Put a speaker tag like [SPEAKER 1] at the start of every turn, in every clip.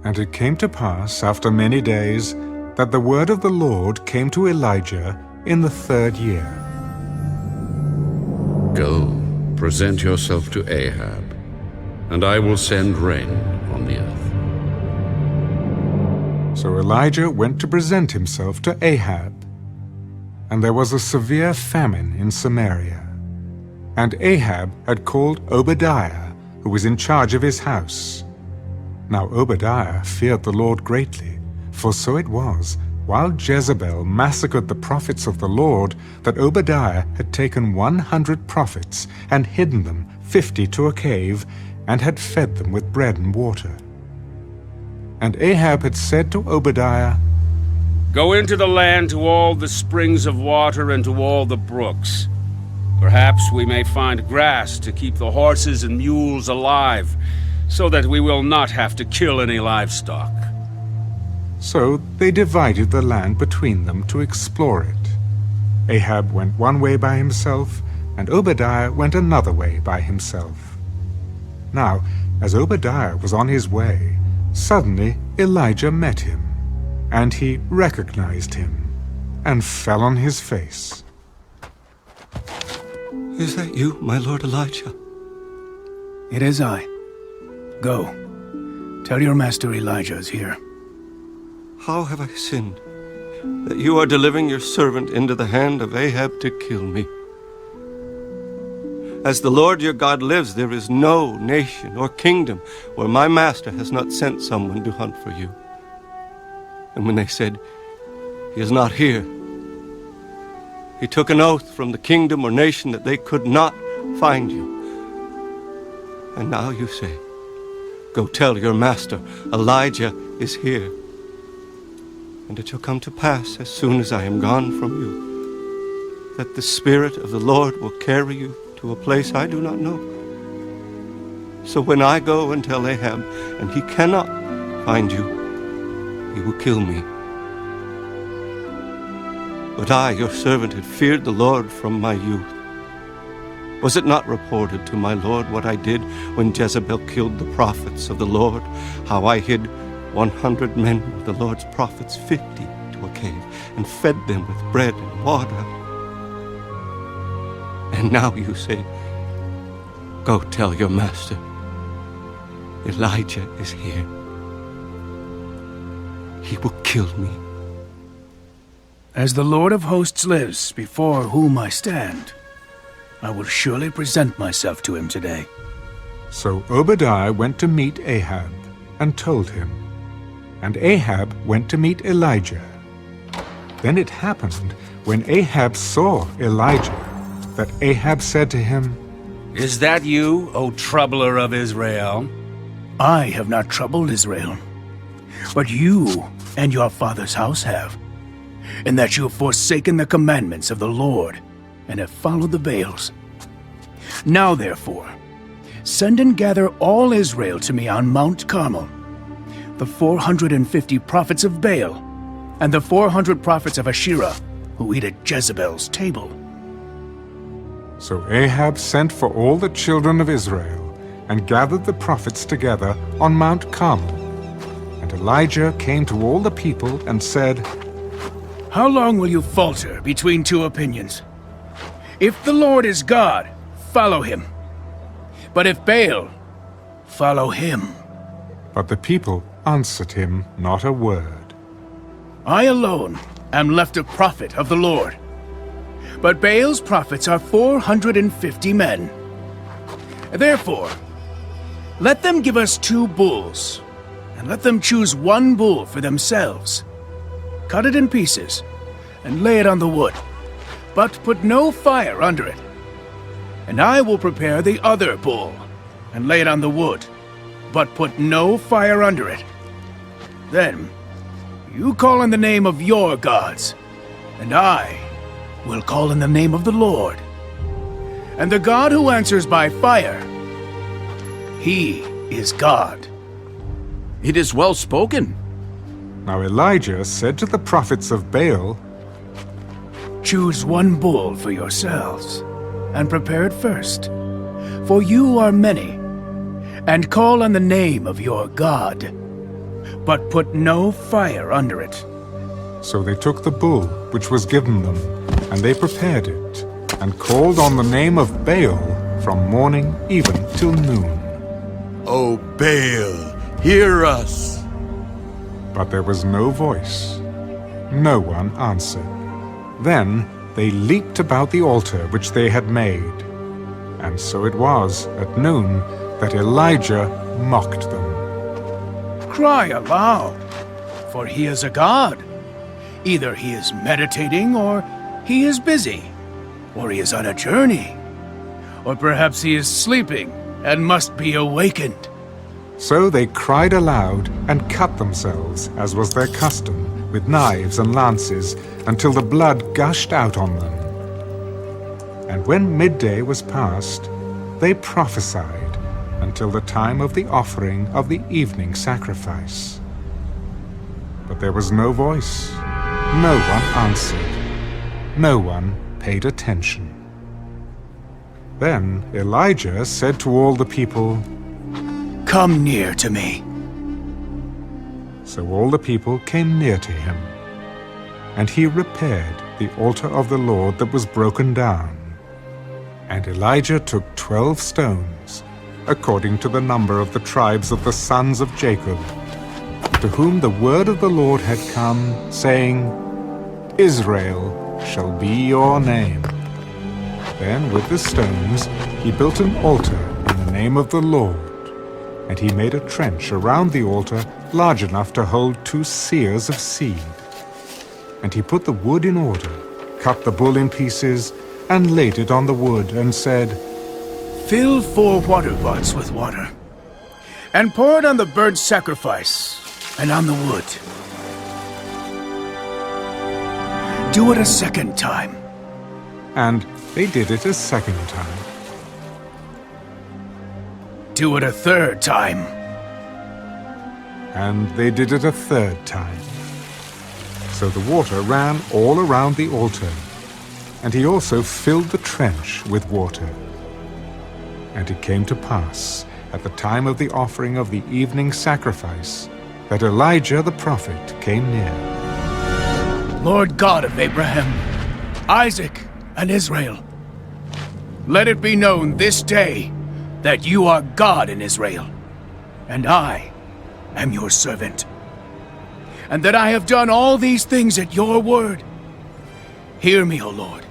[SPEAKER 1] And it came to pass after many days that the word of the Lord came to Elijah in the 3rd year.
[SPEAKER 2] Go, present yourself to Ahab, and I will send rain on the earth.
[SPEAKER 1] So Elijah went to present himself to Ahab. And there was a severe famine in Samaria. And Ahab had called Obadiah, who was in charge of his house. Now Obadiah feared the Lord greatly, for so it was, while Jezebel massacred the prophets of the Lord, that Obadiah had taken 100 prophets and hidden them 50 to a cave, and had fed them with bread and water. And Ahab had said to Obadiah,
[SPEAKER 3] Go into the land to all the springs of water and to all the brooks. Perhaps we may find grass to keep the horses and mules alive, so that we will not have to kill any livestock.
[SPEAKER 1] So they divided the land between them to explore it. Ahab went one way by himself, and Obadiah went another way by himself. Now, as Obadiah was on his way, suddenly Elijah met him, and he recognized him, and fell on his face.
[SPEAKER 4] Is that you, my lord Elijah?
[SPEAKER 5] It is I. Go. Tell your master Elijah is here.
[SPEAKER 4] How have I sinned, that you are delivering your servant into the hand of Ahab to kill me? As the Lord your God lives, there is no nation or kingdom where my master has not sent someone to hunt for you. And when they said, He is not here, he took an oath from the kingdom or nation that they could not find you. And now you say, Go tell your master, Elijah is here. And it shall come to pass, as soon as I am gone from you, that the Spirit of the Lord will carry you to a place I do not know. So when I go and tell Ahab, and he cannot find you, he will kill me. But I, your servant, had feared the Lord from my youth. Was it not reported to my Lord what I did when Jezebel killed the prophets of the Lord, how I hid 100 men of the Lord's prophets, 50 to a cave, and fed them with bread and water? And now you say, Go tell your master, Elijah is here. He will kill me.
[SPEAKER 5] As the Lord of hosts lives, before whom I stand, I will surely present myself to him today.
[SPEAKER 1] So Obadiah went to meet Ahab, and told him. And Ahab went to meet Elijah. Then it happened, when Ahab saw Elijah, that Ahab said to him,
[SPEAKER 3] Is that you, O troubler of Israel?
[SPEAKER 5] I have not troubled Israel, but you and your father's house have, in that you have forsaken the commandments of the Lord, and have followed the Baals. Now therefore, send and gather all Israel to me on Mount Carmel, the 450 prophets of Baal, and the 400 prophets of Asherah, who eat at Jezebel's table.
[SPEAKER 1] So Ahab sent for all the children of Israel, and gathered the prophets together on Mount Carmel. And Elijah came to all the people and said,
[SPEAKER 5] How long will you falter between two opinions? If the Lord is God, follow him. But if Baal, follow him.
[SPEAKER 1] But the people answered him not a word.
[SPEAKER 5] I alone am left a prophet of the Lord. But Baal's prophets are 450 men. Therefore, let them give us 2 bulls, and let them choose 1 bull for themselves. Cut it in pieces, and lay it on the wood, but put no fire under it. And I will prepare the other bull, and lay it on the wood, but put no fire under it. Then you call in the name of your gods, and I will call in the name of the Lord. And the God who answers by fire, he is God.
[SPEAKER 6] It is well spoken.
[SPEAKER 1] Now Elijah said to the prophets of Baal,
[SPEAKER 5] Choose 1 bull for yourselves, and prepare it first, for you are many, and call on the name of your God. but put no fire under it.
[SPEAKER 1] So they took the bull which was given them, and they prepared it, and called on the name of Baal from morning even till noon.
[SPEAKER 7] O Baal, hear us!
[SPEAKER 1] But there was no voice. No one answered. Then they leaped about the altar which they had made. And so it was at noon that Elijah mocked them.
[SPEAKER 5] Cry aloud, for he is a god. Either he is meditating, or he is busy, or he is on a journey, or perhaps he is sleeping and must be awakened.
[SPEAKER 1] So they cried aloud and cut themselves, as was their custom, with knives and lances, until the blood gushed out on them. And when midday was past, they prophesied until the time of the offering of the evening sacrifice. But there was no voice, no one answered, no one paid attention. Then Elijah said to all the people,
[SPEAKER 5] Come near to me.
[SPEAKER 1] So all the people came near to him, and he repaired the altar of the Lord that was broken down. And Elijah took 12 stones, according to the number of the tribes of the sons of Jacob, to whom the word of the Lord had come, saying, Israel shall be your name. Then with the stones he built an altar in the name of the Lord, and he made a trench around the altar large enough to hold 2 seahs of seed. And he put the wood in order, cut the bull in pieces, and laid it on the wood, and said,
[SPEAKER 5] Fill 4 water pots with water, and pour it on the burnt sacrifice and on the wood. Do it a second time.
[SPEAKER 1] And they did it a second time.
[SPEAKER 5] Do it a third time.
[SPEAKER 1] And they did it a third time. So the water ran all around the altar, and he also filled the trench with water. And it came to pass, at the time of the offering of the evening sacrifice, that Elijah the prophet came near.
[SPEAKER 5] Lord God of Abraham, Isaac, and Israel, let it be known this day that you are God in Israel, and I am your servant, and that I have done all these things at your word. Hear me, O Lord,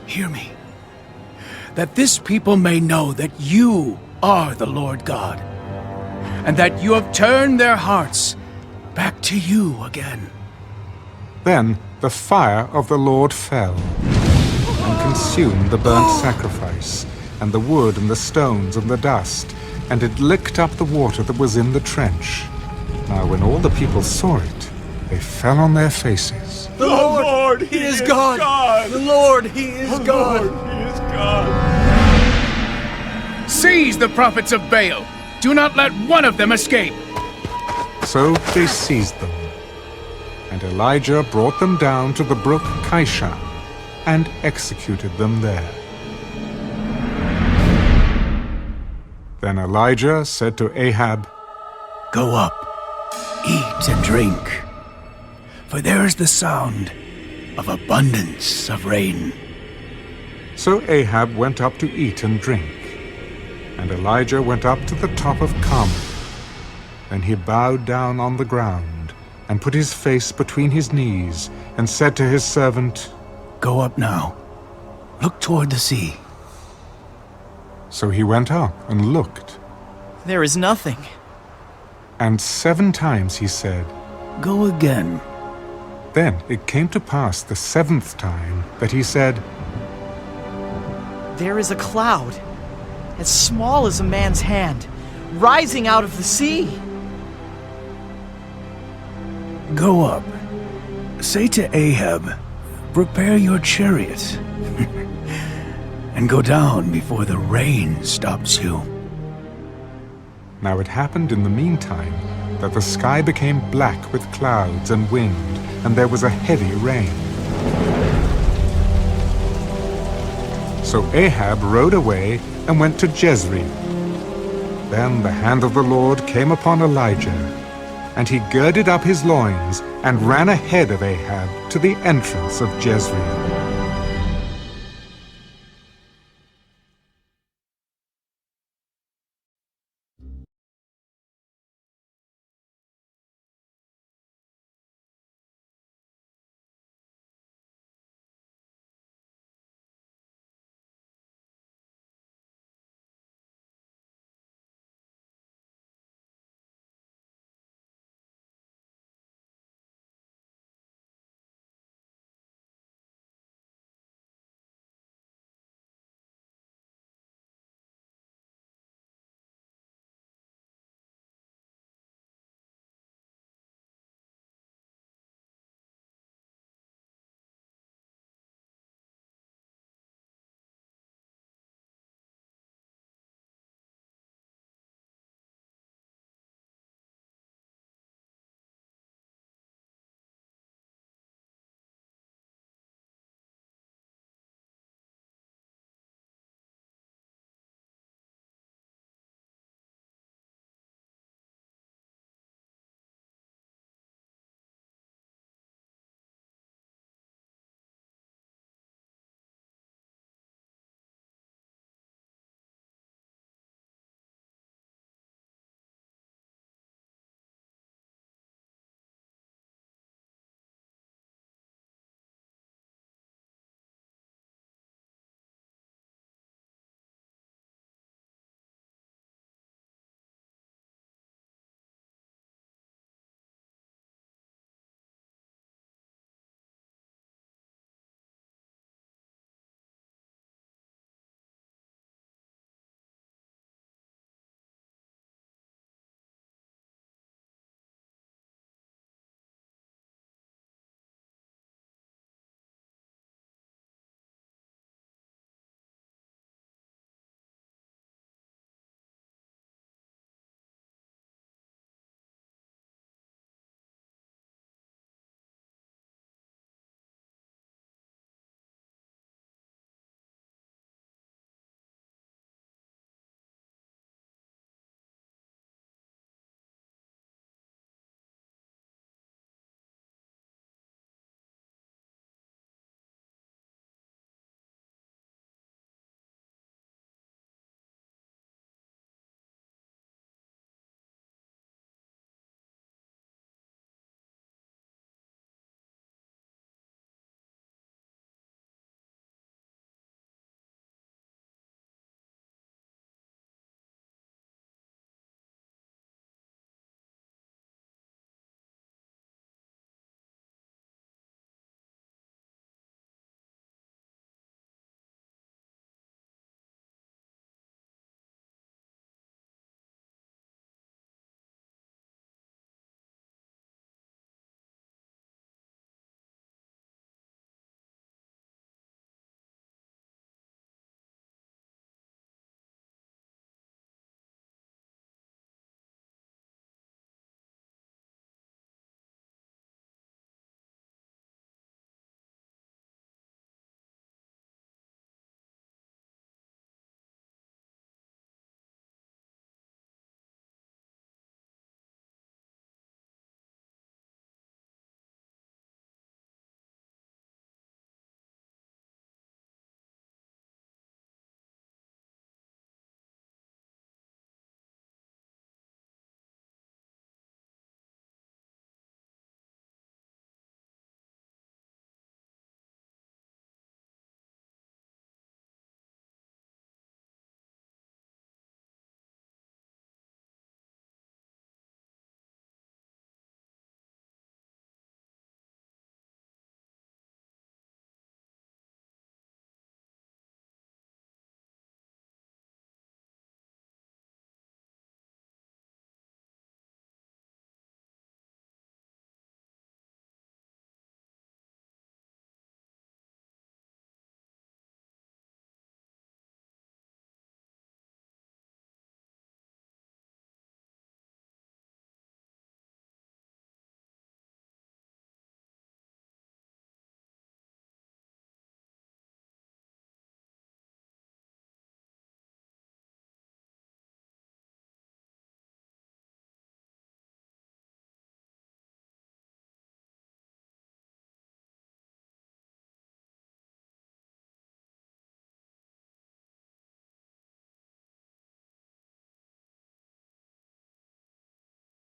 [SPEAKER 5] hear me, that this people may know that you are the Lord God, and that you have turned their hearts back to you again.
[SPEAKER 1] Then the fire of the Lord fell, and consumed the burnt sacrifice, and the wood and the stones and the dust, and it licked up the water that was in the trench. Now when all the people saw it, they fell on their faces.
[SPEAKER 7] The Lord, He is God! The Lord, He is God! He is God!
[SPEAKER 5] Seize the prophets of Baal! Do not let one of them escape!
[SPEAKER 1] So they seized them. And Elijah brought them down to the brook Kishon, and executed them there. Then Elijah said to Ahab,
[SPEAKER 5] Go up, eat and drink, for there is the sound of abundance of rain.
[SPEAKER 1] So Ahab went up to eat and drink, and Elijah went up to the top of Carmel. Then he bowed down on the ground, and put his face between his knees, and said to his servant,
[SPEAKER 5] Go up now, look toward the sea.
[SPEAKER 1] So he went up and looked,
[SPEAKER 8] There is nothing.
[SPEAKER 1] and 7 times he said,
[SPEAKER 5] Go again.
[SPEAKER 1] Then it came to pass the 7th time that he said,
[SPEAKER 8] There is a cloud, as small as a man's hand, rising out of the sea.
[SPEAKER 5] Go up. Say to Ahab, Prepare your chariot, and go down before the rain stops you.
[SPEAKER 1] Now it happened in the meantime that the sky became black with clouds and wind, and there was a heavy rain. So Ahab rode away and went to Jezreel. Then the hand of the Lord came upon Elijah, And he girded up his loins and ran ahead of Ahab to the entrance of Jezreel.